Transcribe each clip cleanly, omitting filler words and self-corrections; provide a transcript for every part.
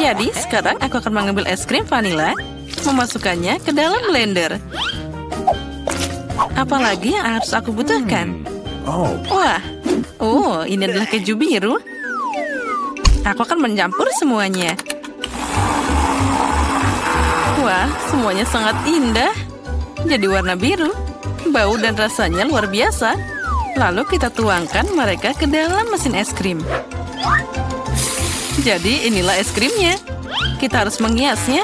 Jadi, sekarang aku akan mengambil es krim vanila, memasukkannya ke dalam blender. Apalagi yang harus aku butuhkan? Wah, ini adalah keju biru. Aku akan mencampur semuanya. Wah, semuanya sangat indah. Jadi warna biru. Bau dan rasanya luar biasa. Lalu kita tuangkan mereka ke dalam mesin es krim. Jadi inilah es krimnya. Kita harus menghiasnya.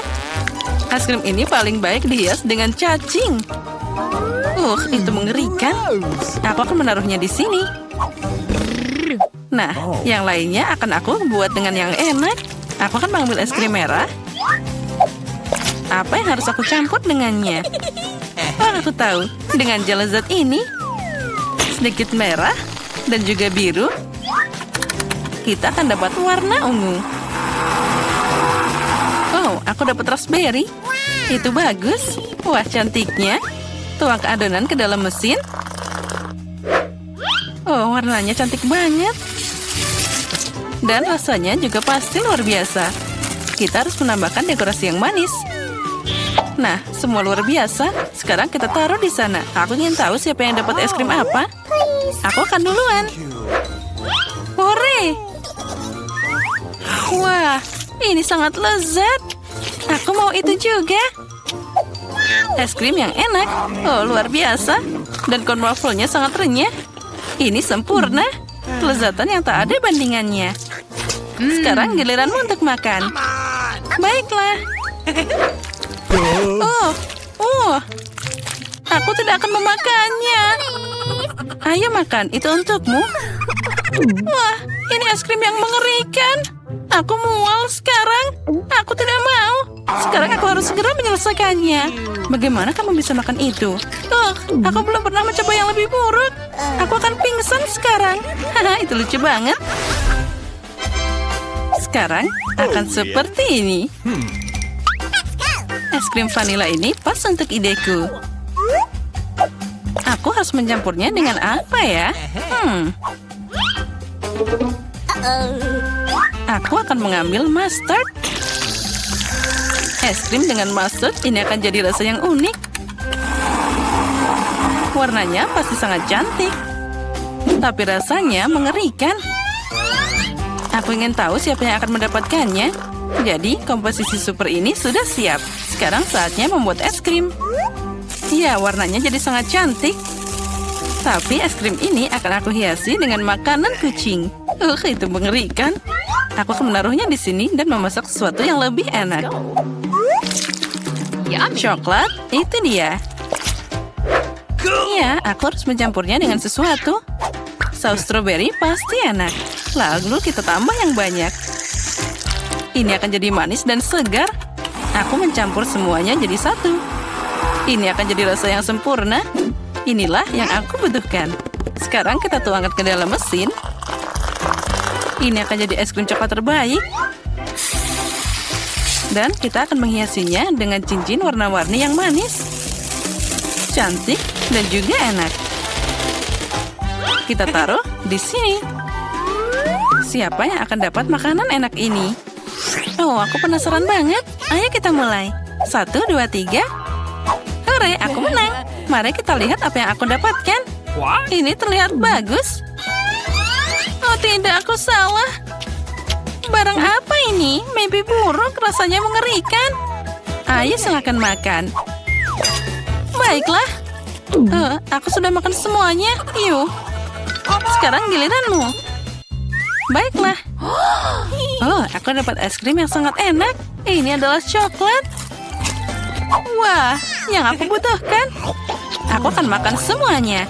Es krim ini paling baik dihias dengan cacing. Itu mengerikan. Aku akan menaruhnya di sini. Nah, yang lainnya akan aku buat dengan yang enak. Aku akan mengambil es krim merah. Apa yang harus aku campur dengannya? Aku tahu. Dengan gel lezat ini, sedikit merah dan juga biru, kita akan dapat warna ungu. Aku dapat raspberry. Itu bagus. Wah, cantiknya. Tuang ke adonan ke dalam mesin. Warnanya cantik banget. Dan rasanya juga pasti luar biasa. Kita harus menambahkan dekorasi yang manis. Nah, semua luar biasa. Sekarang kita taruh di sana. Aku ingin tahu siapa yang dapat es krim apa. Aku akan duluan. Hore! Wah, ini sangat lezat. Aku mau itu juga. Es krim yang enak. Luar biasa. Dan corn waffle-nya sangat renyah. Ini sempurna. Kelezatan yang tak ada bandingannya. Sekarang giliranmu untuk makan. Baiklah. Aku tidak akan memakannya. Ayo makan, itu untukmu. Wah, ini es krim yang mengerikan. Aku mual sekarang. Aku tidak mau. Sekarang aku harus segera menyelesaikannya. Bagaimana kamu bisa makan itu? Aku belum pernah mencoba yang lebih buruk. Aku akan pingsan sekarang. Itu lucu banget. Sekarang akan seperti ini. Es krim vanila ini pas untuk ideku. Aku harus mencampurnya dengan apa ya? Aku akan mengambil mustard. Es krim dengan mustard ini akan jadi rasa yang unik. Warnanya pasti sangat cantik. Tapi rasanya mengerikan. Aku ingin tahu siapa yang akan mendapatkannya. Jadi, komposisi super ini sudah siap. Sekarang saatnya membuat es krim. Ya, warnanya jadi sangat cantik. Tapi es krim ini akan aku hiasi dengan makanan kucing. Itu mengerikan. Aku akan menaruhnya di sini dan memasak sesuatu yang lebih enak. Coklat, itu dia. Ya, aku harus mencampurnya dengan sesuatu. Saus strawberry pasti enak. Lalu kita tambah yang banyak. Ini akan jadi manis dan segar. Aku mencampur semuanya jadi satu. Ini akan jadi rasa yang sempurna. Inilah yang aku butuhkan. Sekarang kita tuangkan ke dalam mesin. Ini akan jadi es krim coklat terbaik. Dan kita akan menghiasinya dengan cincin warna-warni yang manis. Cantik dan juga enak. Kita taruh di sini. Siapa yang akan dapat makanan enak ini? Aku penasaran banget. Ayo kita mulai. 1, 2, 3. Hore, aku menang. Mari kita lihat apa yang aku dapatkan. Ini terlihat bagus. Tidak, aku salah. Barang apa ini? Mimpi buruk, rasanya mengerikan. Ayo silakan makan. Baiklah. Aku sudah makan semuanya. Yuk. Sekarang giliranmu. Baiklah. Aku dapat es krim yang sangat enak. Ini adalah coklat. Wah, yang aku butuhkan. Aku akan makan semuanya.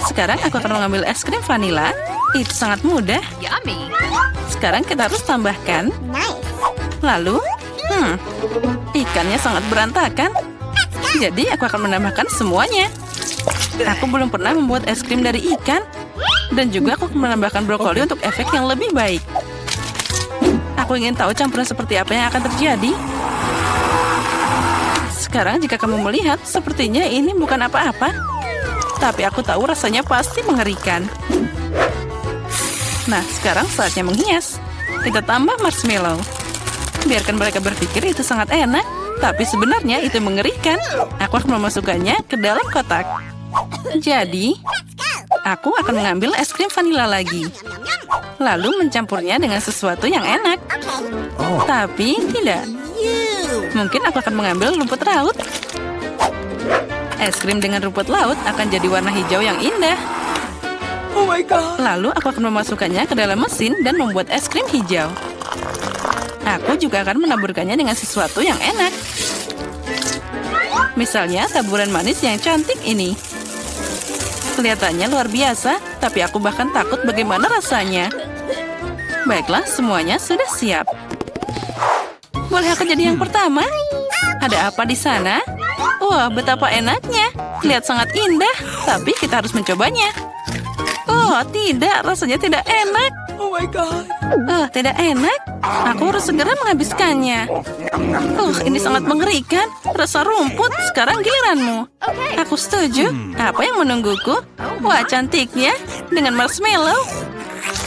Sekarang aku akan mengambil es krim vanila. Itu sangat mudah. Sekarang kita harus tambahkan. Lalu, ikannya sangat berantakan. Jadi aku akan menambahkan semuanya. Aku belum pernah membuat es krim dari ikan. Dan juga aku akan menambahkan brokoli untuk efek yang lebih baik. Aku ingin tahu campuran seperti apa yang akan terjadi. Sekarang jika kamu melihat, sepertinya ini bukan apa-apa. Tapi aku tahu rasanya pasti mengerikan. Nah, sekarang saatnya menghias. kita tambah marshmallow. Biarkan mereka berpikir itu sangat enak, tapi sebenarnya itu mengerikan. Aku akan memasukkannya ke dalam kotak. Jadi, aku akan mengambil es krim vanila lagi. Lalu mencampurnya dengan sesuatu yang enak. Tapi tidak. Mungkin aku akan mengambil rumput laut. Es krim dengan rumput laut akan jadi warna hijau yang indah. Oh my god. Lalu aku akan memasukkannya ke dalam mesin dan membuat es krim hijau. Aku juga akan menaburkannya dengan sesuatu yang enak. Misalnya taburan manis yang cantik ini. Kelihatannya luar biasa, tapi aku bahkan takut bagaimana rasanya. Baiklah, semuanya sudah siap. Boleh aku jadi yang pertama? Ada apa di sana? Wah, betapa enaknya. Lihat sangat indah, tapi kita harus mencobanya. Oh, tidak, rasanya tidak enak. Oh my god. Oh, tidak enak. Aku harus segera menghabiskannya. Ini sangat mengerikan. Rasa rumput, sekarang giliranmu. Aku setuju. Apa yang menungguku? Wah, cantiknya. Dengan marshmallow.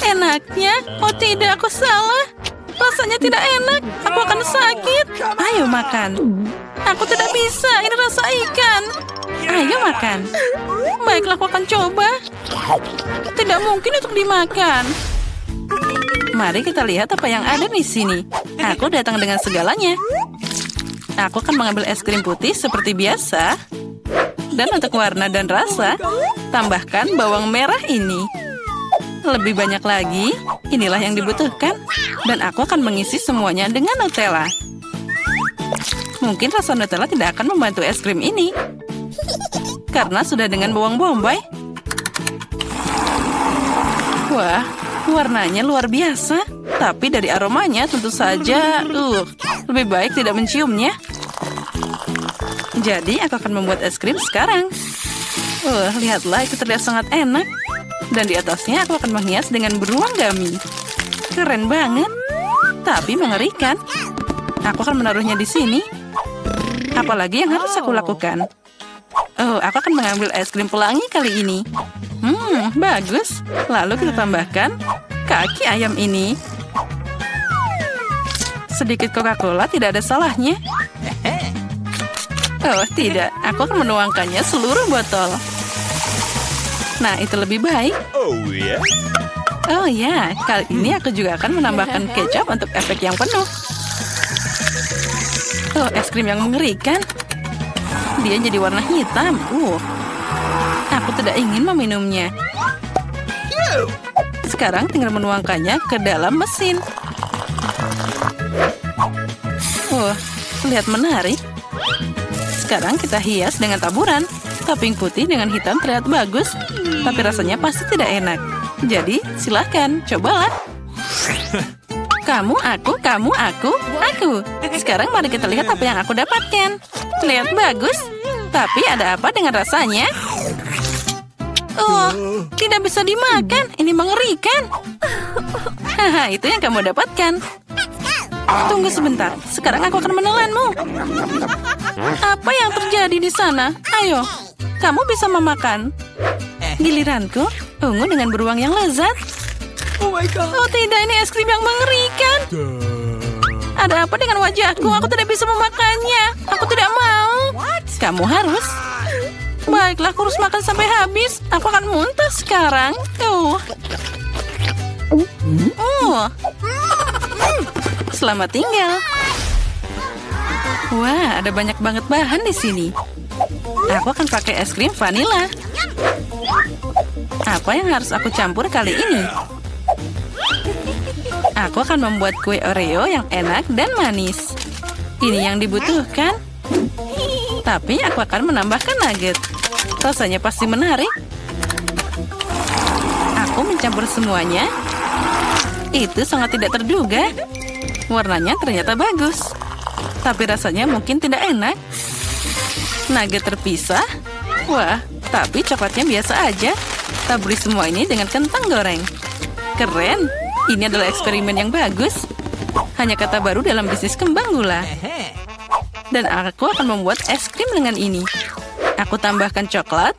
Enaknya. Oh tidak, aku salah. Rasanya tidak enak. Aku akan sakit. Ayo makan. Aku tidak bisa. Ini rasa ikan. Ayo makan. Baiklah, aku akan coba. Tidak mungkin untuk dimakan. Mari kita lihat apa yang ada di sini. Aku datang dengan segalanya. Aku akan mengambil es krim putih seperti biasa. Dan untuk warna dan rasa, tambahkan bawang merah ini. Lebih banyak lagi, inilah yang dibutuhkan. Dan aku akan mengisi semuanya dengan Nutella. Mungkin rasa Nutella tidak akan membantu es krim ini. Karena sudah dengan bawang bombay. Wah, warnanya luar biasa. Tapi dari aromanya tentu saja, lebih baik tidak menciumnya. Jadi aku akan membuat es krim sekarang. Lihatlah, itu terlihat sangat enak. Dan di atasnya aku akan menghias dengan beruang gummy. Keren banget. Tapi mengerikan. Aku akan menaruhnya di sini. Apalagi yang harus aku lakukan? Aku akan mengambil es krim pelangi kali ini. Bagus. Lalu kita tambahkan kaki ayam ini. Sedikit Coca-Cola tidak ada salahnya. Oh, tidak. Aku akan menuangkannya seluruh botol. Nah, itu lebih baik. Oh ya, kali ini aku juga akan menambahkan kecap untuk efek yang penuh. Es krim yang mengerikan. Dia jadi warna hitam. Aku tidak ingin meminumnya. Sekarang tinggal menuangkannya ke dalam mesin. Terlihat menarik. Sekarang kita hias dengan taburan. Topping putih dengan hitam terlihat bagus, tapi rasanya pasti tidak enak. Jadi, silahkan, cobalah. Kamu, aku, kamu, aku. Sekarang mari kita lihat apa yang aku dapatkan. Terlihat bagus, tapi ada apa dengan rasanya? Tidak bisa dimakan. Ini mengerikan. Haha, itu yang kamu dapatkan. Tunggu sebentar. Sekarang aku akan menelanmu. Apa yang terjadi di sana? Ayo, kamu bisa memakan. Giliranku, ungu dengan beruang yang lezat. Oh my god. Oh tidak, ini es krim yang mengerikan. Ada apa dengan wajahku? Aku tidak bisa memakannya. Aku tidak mau. Kamu harus. Baiklah, aku harus makan sampai habis. Aku akan muntah sekarang. Selamat tinggal. Wah, ada banyak banget bahan di sini. Aku akan pakai es krim vanila. Apa yang harus aku campur kali ini? Aku akan membuat kue Oreo yang enak dan manis. Ini yang dibutuhkan. Tapi aku akan menambahkan nugget. Rasanya pasti menarik. Aku mencampur semuanya. Itu sangat tidak terduga. Warnanya ternyata bagus. Tapi rasanya mungkin tidak enak. Nugget terpisah. Wah, tapi coklatnya biasa aja. Taburi semua ini dengan kentang goreng. Keren. Ini adalah eksperimen yang bagus. Hanya kata baru dalam bisnis kembang gula. Dan aku akan membuat es krim dengan ini. Aku tambahkan coklat.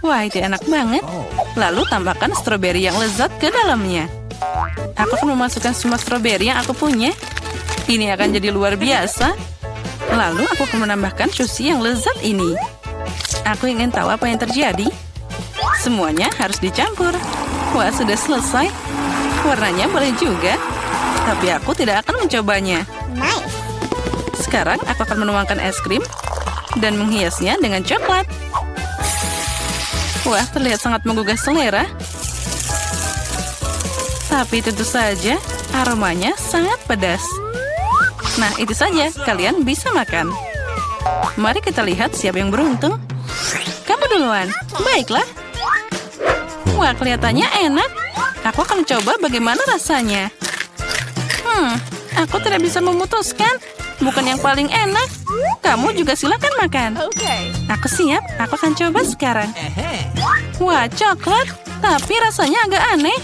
Wah, itu enak banget. Lalu tambahkan stroberi yang lezat ke dalamnya. Aku akan memasukkan semua stroberi yang aku punya. Ini akan jadi luar biasa. Lalu aku akan menambahkan sushi yang lezat ini. Aku ingin tahu apa yang terjadi. Semuanya harus dicampur. Wah, sudah selesai. Warnanya boleh juga. Tapi aku tidak akan mencobanya. Sekarang aku akan menuangkan es krim dan menghiasnya dengan coklat. Wah, terlihat sangat menggugah selera. Tapi tentu saja aromanya sangat pedas. Nah, itu saja. Kalian bisa makan. Mari kita lihat siapa yang beruntung. Kamu duluan. Baiklah. Wah, kelihatannya enak. Aku akan coba bagaimana rasanya. Aku tidak bisa memutuskan. Bukan yang paling enak. Kamu juga silakan makan. Aku siap. Aku akan coba sekarang. Wah, coklat. Tapi rasanya agak aneh.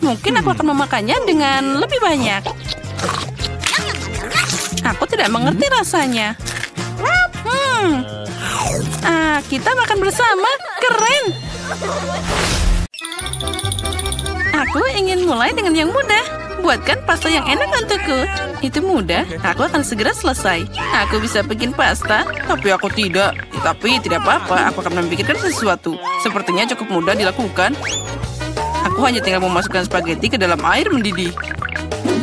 Mungkin aku akan memakannya dengan lebih banyak. Aku tidak mengerti rasanya. Kita makan bersama. Keren. Aku ingin mulai dengan yang mudah. Buatkan pasta yang enak untukku. Itu mudah. Aku akan segera selesai. Aku bisa bikin pasta. Tapi aku tidak. Tapi tidak apa-apa. Aku akan memikirkan sesuatu. Sepertinya cukup mudah dilakukan. Aku hanya tinggal memasukkan spaghetti ke dalam air mendidih.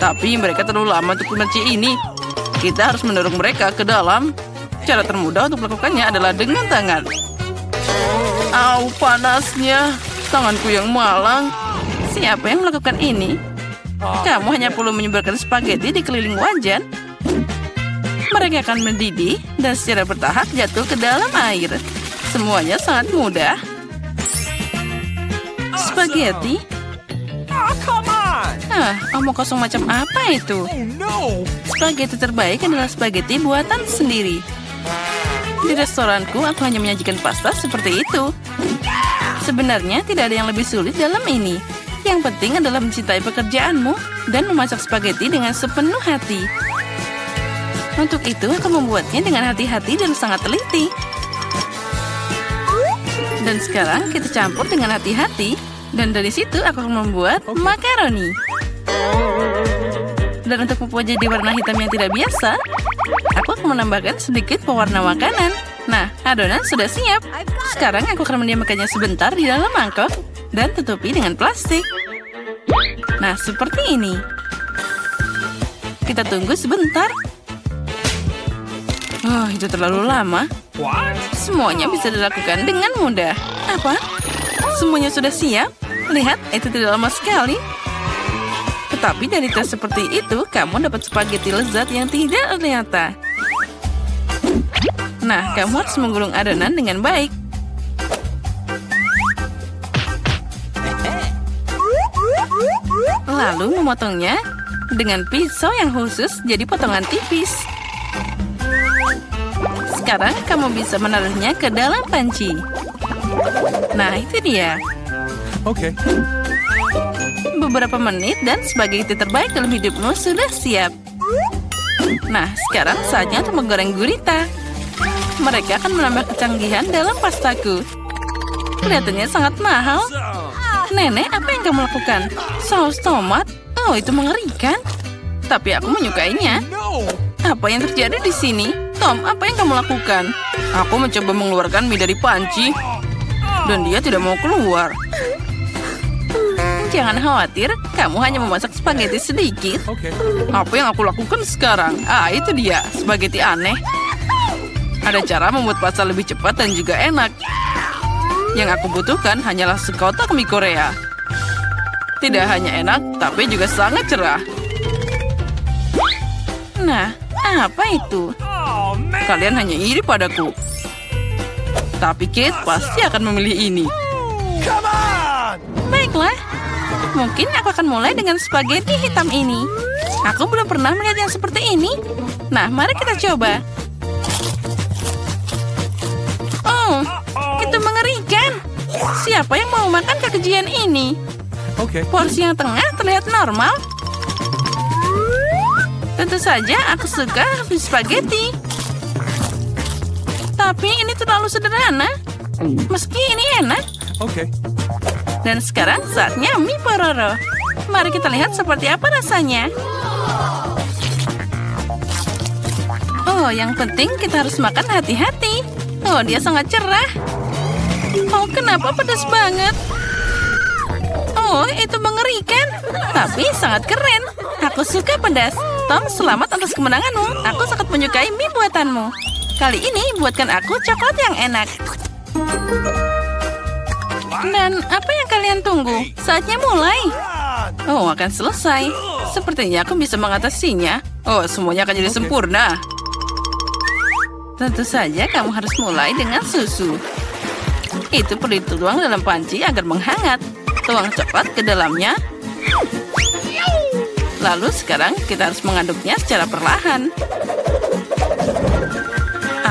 Tapi mereka terlalu lama untuk kunci ini. Kita harus mendorong mereka ke dalam. Cara termudah untuk melakukannya adalah dengan tangan. Au, panasnya. Tanganku yang malang. Siapa yang melakukan ini? Kamu hanya perlu menyebarkan spaghetti di keliling wajan. Mereka akan mendidih dan secara bertahap jatuh ke dalam air. Semuanya sangat mudah. Spaghetti? Omong kosong macam apa itu? Spaghetti terbaik adalah spaghetti buatan sendiri. Di restoranku, aku hanya menyajikan pasta seperti itu. Sebenarnya tidak ada yang lebih sulit dalam ini. Yang penting adalah mencintai pekerjaanmu dan memasak spaghetti dengan sepenuh hati. Untuk itu, aku membuatnya dengan hati-hati dan sangat teliti. Dan sekarang kita campur dengan hati-hati. Dan dari situ aku akan membuat makaroni. Dan untuk membuat jadi warna hitam yang tidak biasa, aku akan menambahkan sedikit pewarna makanan. Nah, adonan sudah siap. Sekarang aku akan mendiamkannya sebentar di dalam mangkok dan tutupi dengan plastik. Nah, seperti ini. Kita tunggu sebentar. Oh, itu terlalu lama. Semuanya bisa dilakukan dengan mudah. Apa? Semuanya sudah siap? Lihat, itu tidak lama sekali. Tetapi dari tes seperti itu, kamu dapat spaghetti lezat yang tidak ternyata. Nah, kamu harus menggulung adonan dengan baik. Lalu memotongnya dengan pisau yang khusus jadi potongan tipis. Sekarang kamu bisa menaruhnya ke dalam panci. Nah, itu dia. Oke. Beberapa menit dan spaghetti terbaik dalam hidupmu sudah siap. Nah, sekarang saatnya untuk menggoreng gurita. Mereka akan menambah kecanggihan dalam pastaku. Kelihatannya sangat mahal. Nenek, apa yang kamu lakukan? Saus tomat? Oh, itu mengerikan. Tapi aku menyukainya. Apa yang terjadi di sini? Tom, apa yang kamu lakukan? Aku mencoba mengeluarkan mie dari panci. Dan dia tidak mau keluar. Jangan khawatir, kamu hanya memasak spaghetti sedikit. Apa yang aku lakukan sekarang? Itu dia, spaghetti aneh. Ada cara membuat pasta lebih cepat dan juga enak. Yang aku butuhkan hanyalah sekotak mie Korea. Tidak hanya enak, tapi juga sangat cerah. Nah, apa itu? Kalian hanya iri padaku. Tapi Kate pasti akan memilih ini. Baiklah. Mungkin aku akan mulai dengan spaghetti hitam ini. Aku belum pernah melihat yang seperti ini. Nah, mari kita coba. Oh, itu mengerikan. Siapa yang mau makan kekejian ini? Porsi yang tengah terlihat normal. Tentu saja aku suka spaghetti. Tapi ini terlalu sederhana. Meski ini enak. Dan sekarang saatnya mie pororo. Mari kita lihat seperti apa rasanya. Oh, yang penting kita harus makan hati-hati. Oh, dia sangat cerah. Oh, kenapa pedas banget? Oh, itu mengerikan. Tapi sangat keren. Aku suka pedas. Tom, selamat atas kemenanganmu. Aku sangat menyukai mie buatanmu. Kali ini buatkan aku coklat yang enak. Dan apa yang kalian tunggu? Saatnya mulai. Oh, akan selesai. Sepertinya aku bisa mengatasinya. Oh, semuanya akan jadi sempurna. Tentu saja kamu harus mulai dengan susu. Itu perlu dituang dalam panci agar menghangat. Tuang coklat ke dalamnya. Lalu sekarang kita harus mengaduknya secara perlahan.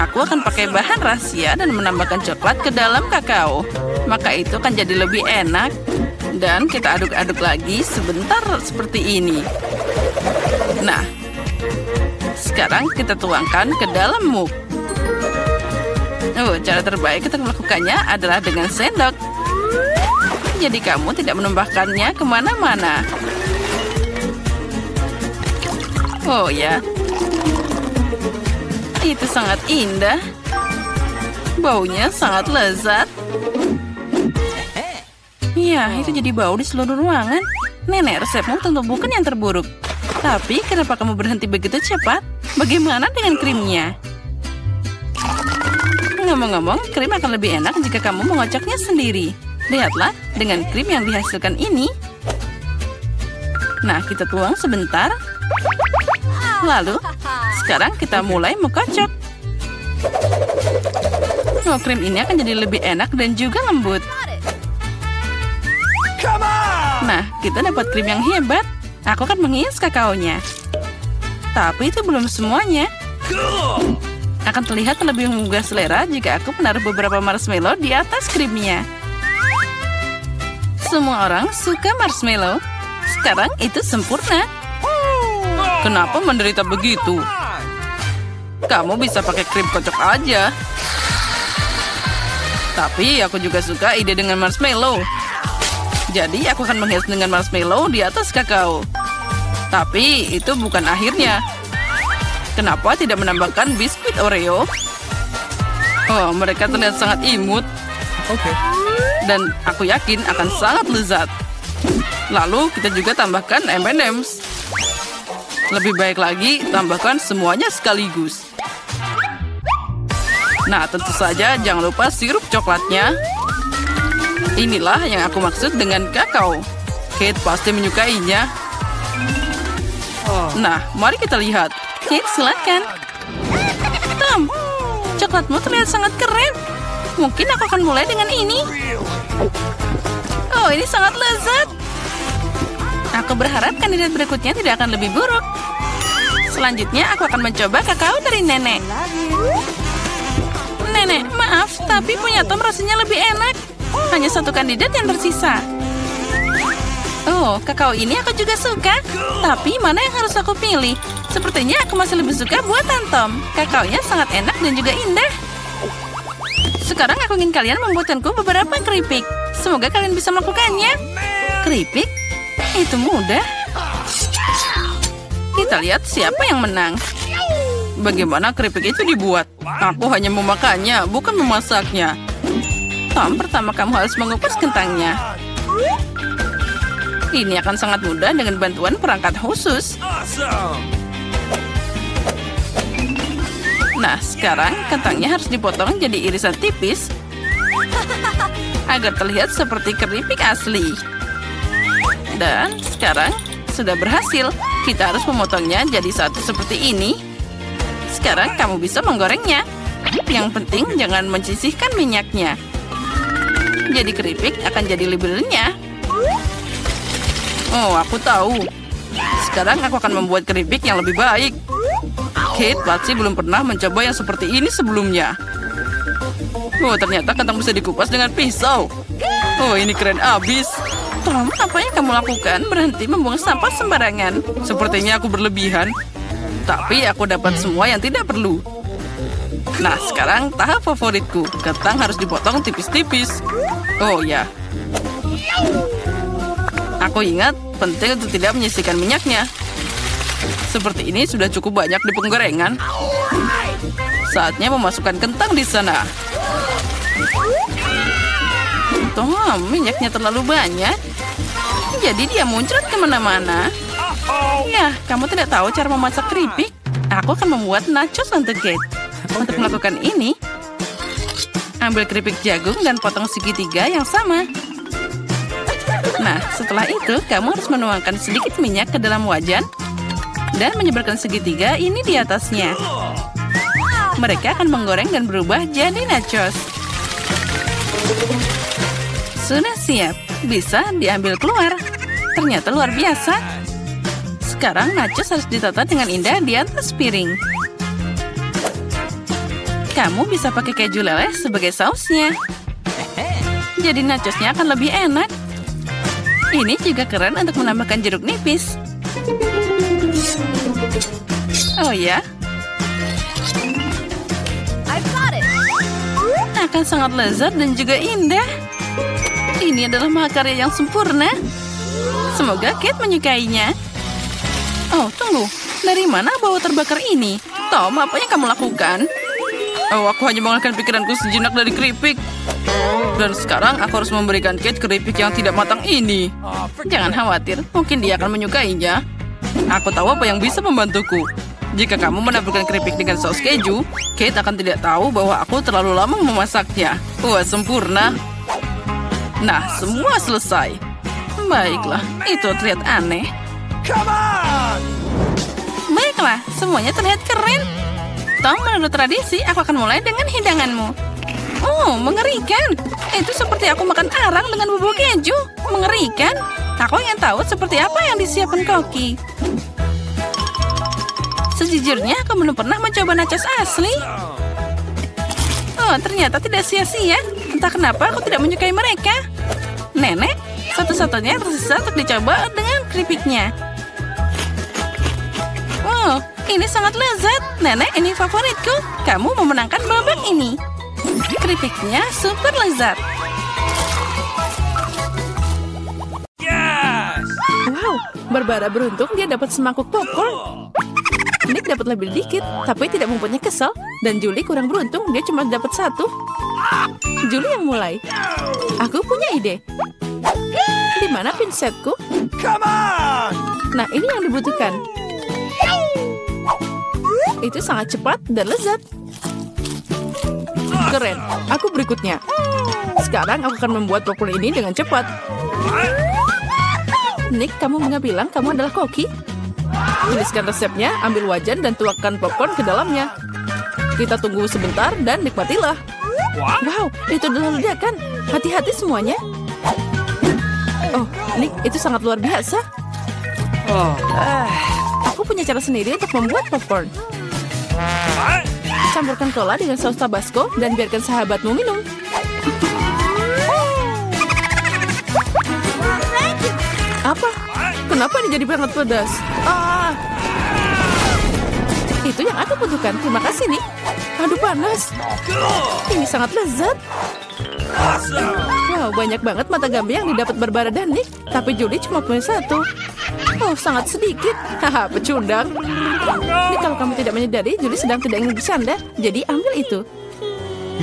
Aku akan pakai bahan rahasia dan menambahkan coklat ke dalam kakao. Maka itu akan jadi lebih enak. Dan kita aduk-aduk lagi sebentar seperti ini. Nah, sekarang kita tuangkan ke dalam mug. Oh, cara terbaik untuk melakukannya adalah dengan sendok. Jadi kamu tidak menumpahkannya kemana-mana. Oh ya, itu sangat indah. Baunya sangat lezat. Ya, itu jadi bau di seluruh ruangan. Nenek, resepmu tentu bukan yang terburuk. Tapi kenapa kamu berhenti begitu cepat? Bagaimana dengan krimnya? Ngomong-ngomong, krim akan lebih enak jika kamu mengocoknya sendiri. Lihatlah, dengan krim yang dihasilkan ini. Nah, kita tuang sebentar. Lalu, sekarang kita mulai mengkocok. Oh, krim ini akan jadi lebih enak dan juga lembut. Nah, kita dapat krim yang hebat. Aku akan menghias kakaonya. Tapi itu belum semuanya. Akan terlihat lebih menggugah selera jika aku menaruh beberapa marshmallow di atas krimnya. Semua orang suka marshmallow. Sekarang itu sempurna. Kenapa menderita begitu? Kamu bisa pakai krim kocok aja. Tapi aku juga suka ide dengan marshmallow. Jadi aku akan menghias dengan marshmallow di atas kakao. Tapi itu bukan akhirnya. Kenapa tidak menambahkan biskuit Oreo? Oh, mereka terlihat sangat imut. Oke. Dan aku yakin akan sangat lezat. Lalu kita juga tambahkan M&M's. Lebih baik lagi, tambahkan semuanya sekaligus. Nah, tentu saja jangan lupa sirup coklatnya. Inilah yang aku maksud dengan kakao. Kate pasti menyukainya. Nah, mari kita lihat. Kate, silakan. Tom, coklatmu terlihat sangat keren. Mungkin aku akan mulai dengan ini. Oh, ini sangat lezat. Aku berharap kandidat berikutnya tidak akan lebih buruk. Selanjutnya, aku akan mencoba kakao dari nenek. Nenek, maaf, tapi punya Tom rasanya lebih enak. Hanya satu kandidat yang tersisa. Oh, kakao ini aku juga suka. Tapi mana yang harus aku pilih? Sepertinya aku masih lebih suka buatan Tom. Kakaonya sangat enak dan juga indah. Sekarang aku ingin kalian membuatkanku beberapa keripik. Semoga kalian bisa melakukannya. Keripik? Itu mudah. Kita lihat siapa yang menang. Bagaimana keripik itu dibuat? Aku hanya memakannya, bukan memasaknya. Tom, pertama kamu harus mengupas kentangnya. Ini akan sangat mudah dengan bantuan perangkat khusus. Nah, sekarang kentangnya harus dipotong jadi irisan tipis agar terlihat seperti keripik asli. Dan sekarang sudah berhasil. Kita harus memotongnya jadi satu seperti ini. Sekarang kamu bisa menggorengnya. Yang penting jangan menyisihkan minyaknya. Jadi keripik akan jadi lebih renyah. Oh, aku tahu. Sekarang aku akan membuat keripik yang lebih baik. Kate pasti belum pernah mencoba yang seperti ini sebelumnya. Oh, ternyata kentang bisa dikupas dengan pisau. Oh, ini keren abis. Tom, apa yang kamu lakukan? Berhenti membuang sampah sembarangan. Sepertinya aku berlebihan. Tapi aku dapat semua yang tidak perlu. Nah, sekarang tahap favoritku. Kentang harus dipotong tipis-tipis. Oh ya. Aku ingat, penting untuk tidak menyisihkan minyaknya. Seperti ini sudah cukup banyak di penggorengan. Saatnya memasukkan kentang di sana. Tuh, minyaknya terlalu banyak. Jadi dia muncrat kemana-mana. Ya, kamu tidak tahu cara memasak keripik? Aku akan membuat nachos untuk Kate. Untuk melakukan ini, ambil keripik jagung dan potong segitiga yang sama. Nah, setelah itu, kamu harus menuangkan sedikit minyak ke dalam wajan dan menyebarkan segitiga ini di atasnya. Mereka akan menggoreng dan berubah jadi nachos. Sudah siap, bisa diambil keluar. Ternyata luar biasa. Sekarang nachos harus ditata dengan indah di atas piring. Kamu bisa pakai keju leleh sebagai sausnya. Jadi nachosnya akan lebih enak. Ini juga keren untuk menambahkan jeruk nipis. Oh ya? Akan sangat lezat dan juga indah. Ini adalah mahakarya yang sempurna. Semoga Kate menyukainya. Oh, tunggu. Dari mana bau terbakar ini? Tom, apa yang kamu lakukan? Oh, aku hanya mengalihkan pikiranku sejenak dari keripik. Dan sekarang aku harus memberikan Kate keripik yang tidak matang ini. Jangan khawatir, mungkin dia akan menyukainya. Aku tahu apa yang bisa membantuku. Jika kamu menaburkan keripik dengan saus keju, Kate akan tidak tahu bahwa aku terlalu lama memasaknya. Wah, sempurna. Nah, semua selesai. Baiklah, itu terlihat aneh. Baiklah, semuanya terlihat keren. Tom, menurut tradisi, aku akan mulai dengan hidanganmu. Oh, mengerikan. Itu seperti aku makan arang dengan bubuk keju. Mengerikan. Aku ingin tahu seperti apa yang disiapkan Koki. Sejujurnya, aku belum pernah mencoba nachos asli. Oh, ternyata tidak sia-sia. Entah kenapa aku tidak menyukai mereka. Nenek, satu-satunya yang tersisa untuk dicoba dengan keripiknya. Oh, ini sangat lezat. Nenek, ini favoritku. Kamu memenangkan babak ini. Keripiknya super lezat. Yes! Wow, Barbara beruntung dia dapat semangkuk popcorn. Nick dapat lebih dikit, tapi tidak membuatnya kesal. Dan Julie kurang beruntung, dia cuma dapat satu. Julie yang mulai. Aku punya ide. Di mana pinsetku? Come on! Nah, ini yang dibutuhkan. Itu sangat cepat dan lezat. Keren. Aku berikutnya. Sekarang aku akan membuat popcorn ini dengan cepat. Nick, kamu nggak bilang kamu adalah koki? Tuliskan resepnya, ambil wajan dan tuangkan popcorn ke dalamnya. Kita tunggu sebentar dan nikmatilah. Wow, itu adalah ledakan. Hati-hati semuanya. Oh, Nick, itu sangat luar biasa. Aku punya cara sendiri untuk membuat popcorn. Campurkan cola dengan saus tabasco dan biarkan sahabatmu minum. Apa? Kenapa ini jadi sangat pedas? Itu yang aku butuhkan. Terima kasih, Nick. Aduh, panas. Ini sangat lezat. Wow, banyak banget mata gambar yang didapat Barbara dan Nick. Tapi Julie cuma punya satu. Oh, sangat sedikit. Haha, pecundang. Ini kalau kamu tidak menyadari, Julie sedang tidak ingin bercanda. Jadi ambil itu.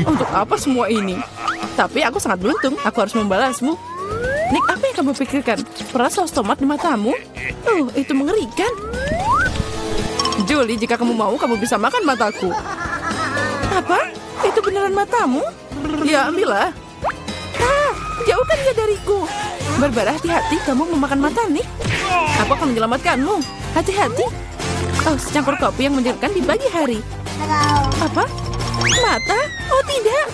Untuk apa semua ini? Tapi aku sangat beruntung. Aku harus membalasmu. Nick, apa yang kamu pikirkan? Pernah saus tomat di matamu? Itu mengerikan. Julie, jika kamu mau, kamu bisa makan mataku. Apa? Itu beneran matamu? Ya, ambillah. Jauhkan dia dariku. Barbara, hati-hati, kamu memakan mata, Nick. Aku akan menyelamatkanmu. Hati-hati. Oh, secangkir kopi yang menyegarkan di pagi hari. Apa? Mata? Oh, tidak.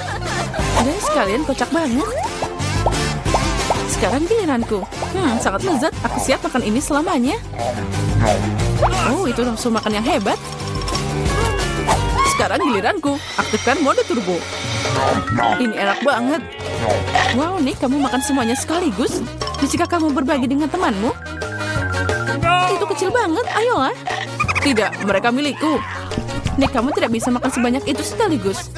Dan sekalian kocak banget. Sekarang giliranku. Sangat lezat. Aku siap makan ini selamanya. Oh, itu nafsu makan yang hebat. Sekarang giliranku. Aktifkan mode turbo. Ini enak banget. Wow, Nick, kamu makan semuanya sekaligus. Jika kamu berbagi dengan temanmu? Itu kecil banget, ayolah. Tidak, mereka milikku. Nick, kamu tidak bisa makan sebanyak itu sekaligus.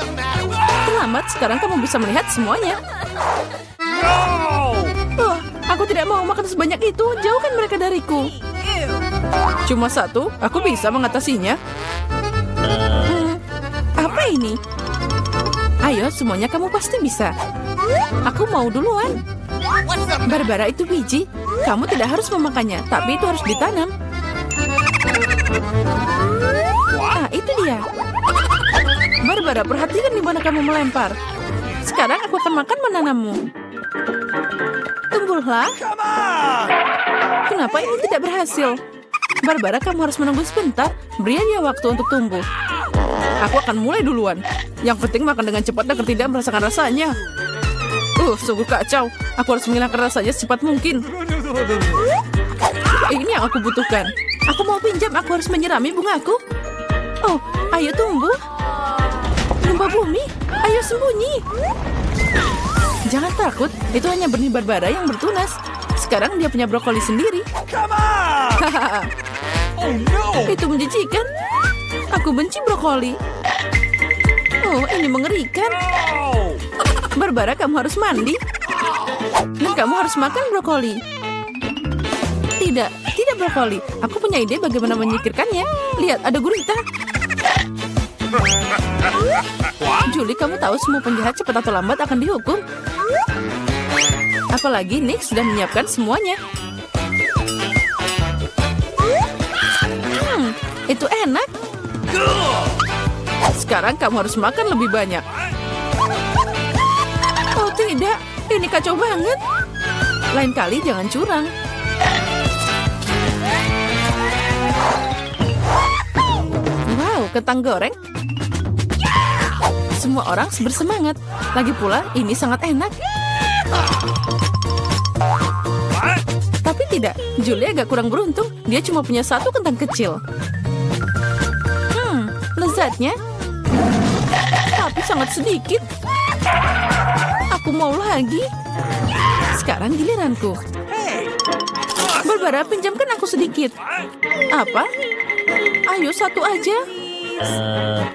Selamat, sekarang kamu bisa melihat semuanya. Aku tidak mau makan sebanyak itu. Jauhkan mereka dariku. Cuma satu, aku bisa mengatasinya. Apa ini? Ayo, semuanya kamu pasti bisa. Aku mau duluan. Barbara, itu biji. Kamu tidak harus memakannya, tapi itu harus ditanam. Ah, itu dia. Barbara, perhatikan di mana kamu melempar. Sekarang aku akan makan menanammu. Tumbuhlah. Kenapa ini tidak berhasil? Barbara, kamu harus menunggu sebentar. Beri dia waktu untuk tumbuh. Aku akan mulai duluan. Yang penting makan dengan cepat agar tidak merasakan rasanya. Sungguh kacau. Aku harus menghilangkan rasanya secepat mungkin. Ini yang aku butuhkan. Aku mau pinjam, aku harus menyirami bungaku. Oh, ayo tumbuh. Gempa bumi, ayo sembunyi. Jangan takut, itu hanya benih Barbara yang bertunas. Sekarang dia punya brokoli sendiri. Itu menjijikan. Aku benci brokoli. Oh, ini mengerikan. Barbara, kamu harus mandi. Dan kamu harus makan brokoli. Tidak brokoli. Aku punya ide bagaimana menyingkirkannya. Lihat, ada gurita. Julie, kamu tahu semua penjahat cepat atau lambat akan dihukum. Apalagi Nick sudah menyiapkan semuanya. Itu enak. Sekarang kamu harus makan lebih banyak. Oh tidak, ini kacau banget. Lain kali jangan curang. Wow, kentang goreng. Semua orang bersemangat. Lagi pula, ini sangat enak. Tapi tidak, Julie agak kurang beruntung. Dia cuma punya satu kentang kecil. Lezatnya. Tapi sangat sedikit. Aku mau lagi. Sekarang giliranku. Barbara, pinjamkan aku sedikit. Apa? Ayo, satu aja.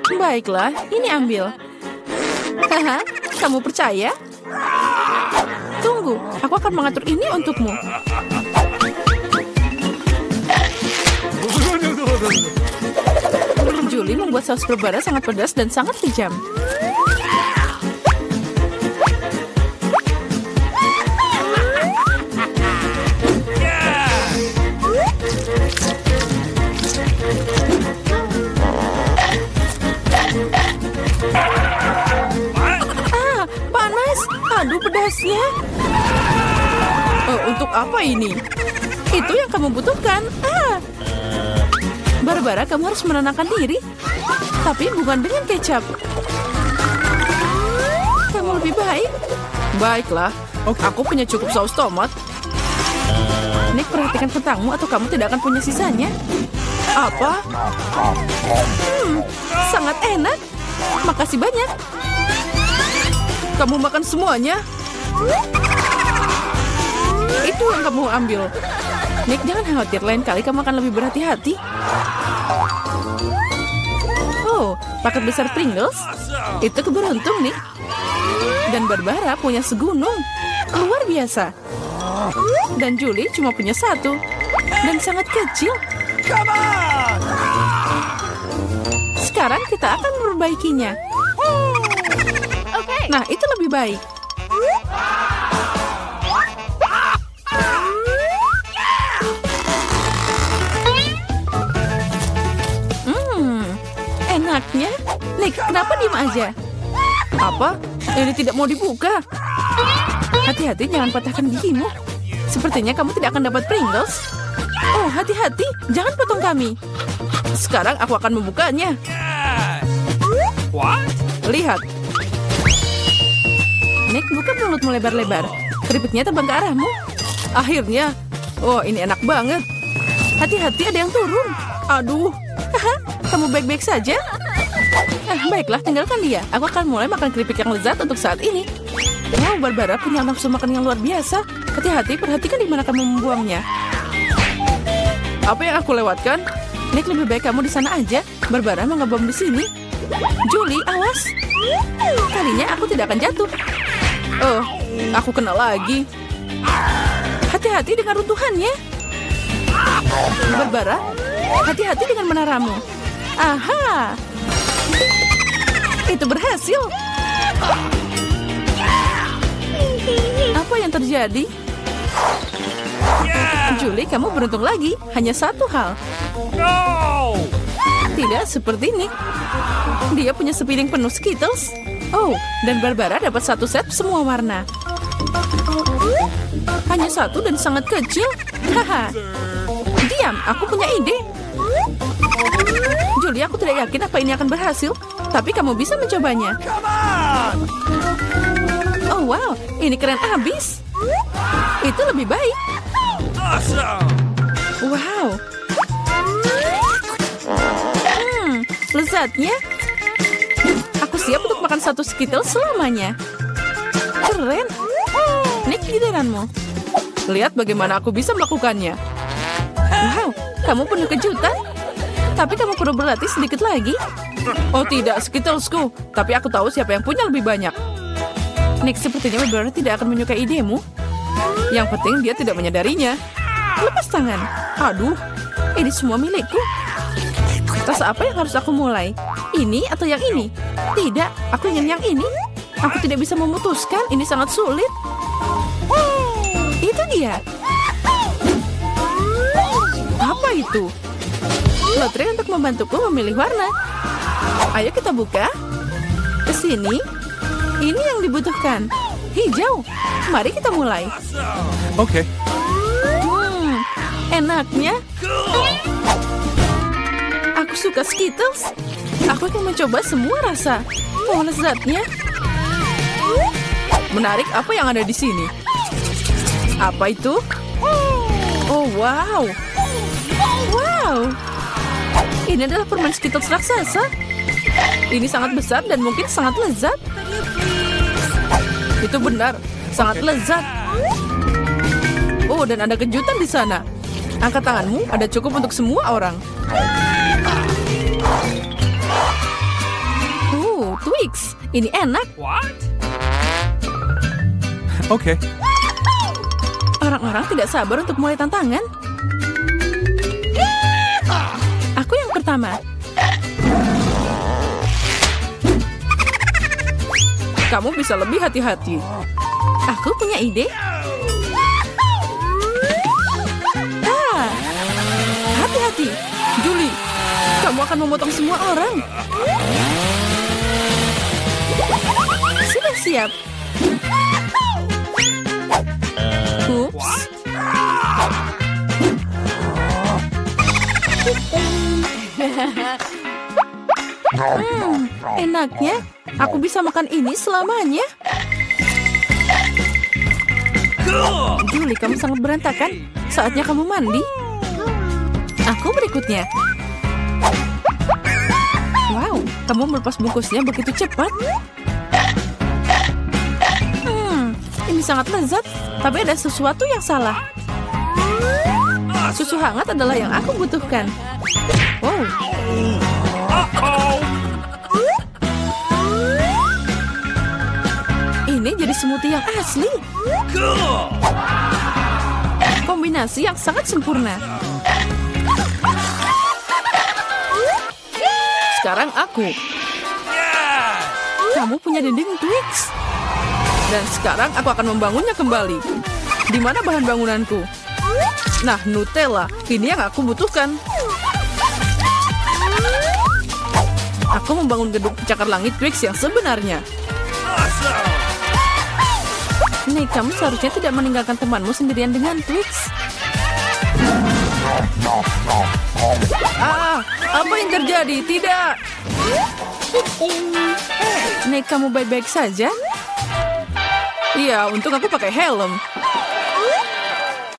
Baiklah, ini ambil. Haha, kamu percaya? Tunggu, aku akan mengatur ini untukmu. Julie membuat saus Barbara sangat pedas dan sangat kejam. Panas. Aduh, pedasnya. Untuk apa ini? Itu yang kamu butuhkan. Barbara, kamu harus menenangkan diri. Tapi bukan dengan kecap. Kamu lebih baik. Baiklah, aku punya cukup saus tomat. Nick, perhatikan kentangmu atau kamu tidak akan punya sisanya. Apa? Sangat enak. Makasih banyak. Kamu makan semuanya. Itu yang kamu ambil. Nick, jangan khawatir. Lain kali kamu akan lebih berhati-hati. Oh, paket besar Pringles. Itu keberuntung, Nick. Dan Barbara punya segunung. Luar biasa. Dan Julie cuma punya satu. Dan sangat kecil. Sekarang kita akan memperbaikinya. Nah, itu lebih baik. Enaknya. Nick, kenapa diem aja? Apa? Ini tidak mau dibuka. Hati-hati, jangan patahkan gigimu. Sepertinya kamu tidak akan dapat Pringles. Oh, hati-hati. Jangan potong kami. Sekarang aku akan membukanya. Lihat. Nick, buka mulutmu lebar-lebar. Keriputnya terbang ke arahmu. Akhirnya. Oh, ini enak banget. Hati-hati, ada yang turun. Aduh. Kamu baik-baik saja? Baiklah, tinggalkan dia. Aku akan mulai makan keripik yang lezat untuk saat ini. Wow, Barbara punya nafsu makan yang luar biasa. Hati-hati, perhatikan di mana kamu membuangnya. Apa yang aku lewatkan? Nick, lebih baik kamu di sana aja. Barbara mengebom di sini. Julie, awas. Kalinya aku tidak akan jatuh. Oh, aku kena lagi. hati-hati dengan runtuhannya. Barbara, hati-hati dengan menaramu. Aha! Itu berhasil. Apa yang terjadi? Julie, kamu beruntung lagi. Hanya satu hal. Tidak seperti ini. Dia punya sepiring penuh Skittles. Oh, dan Barbara dapat satu set semua warna. Hanya satu dan sangat kecil. Haha. Diam, aku punya ide. Julie, aku tidak yakin apa ini akan berhasil. Tapi kamu bisa mencobanya. Oh wow, ini keren abis. Itu lebih baik. Wow. Lezatnya. Aku siap untuk makan satu Skittles selamanya. Keren. Nick, giliranmu. Lihat bagaimana aku bisa melakukannya. Wow, kamu penuh kejutan. Tapi kamu perlu berlatih sedikit lagi. Oh tidak, Skittlesku. Tapi aku tahu siapa yang punya lebih banyak. Nick, sepertinya Barbara tidak akan menyukai idemu. Yang penting dia tidak menyadarinya. Lepas tangan. Aduh, ini semua milikku. Rasa apa yang harus aku mulai? Ini atau yang ini? Tidak, aku ingin yang ini. Aku tidak bisa memutuskan, ini sangat sulit. Itu dia. Apa itu? Lotre untuk membantuku memilih warna. Ayo kita buka. Kesini. Ini yang dibutuhkan. Hijau. Mari kita mulai. Oke. Enaknya. Aku suka Skittles. Aku akan mencoba semua rasa. Oh, lezatnya. Menarik, apa yang ada di sini? Apa itu? Oh, wow. Wow. Ini adalah permen Skittles raksasa. Ini sangat besar dan mungkin sangat lezat. Itu benar, sangat lezat. Oh, dan ada kejutan di sana. Angkat tanganmu, ada cukup untuk semua orang. Twix, ini enak. Oke. Orang-orang tidak sabar untuk mulai tantangan. Aku yang pertama. Kamu bisa lebih hati-hati. Aku punya ide. Hati-hati. Julie, kamu akan memotong semua orang. Sudah siap. Ups. Enaknya, aku bisa makan ini selamanya. Julie, kamu sangat berantakan. Saatnya kamu mandi. Aku berikutnya. Wow, kamu melepas bungkusnya begitu cepat. Ini sangat lezat, tapi ada sesuatu yang salah. Susu hangat adalah yang aku butuhkan. Wow. Ini jadi smoothie yang asli. Kombinasi yang sangat sempurna. Sekarang aku. Kamu punya dinding Twix. Dan sekarang aku akan membangunnya kembali. Di mana bahan bangunanku? Nah, Nutella. Ini yang aku butuhkan. Aku membangun gedung pencakar langit Twix yang sebenarnya. Nih, kamu seharusnya tidak meninggalkan temanmu sendirian dengan Twix. Apa yang terjadi? Tidak. Nih, kamu baik-baik saja? Iya, untung aku pakai helm.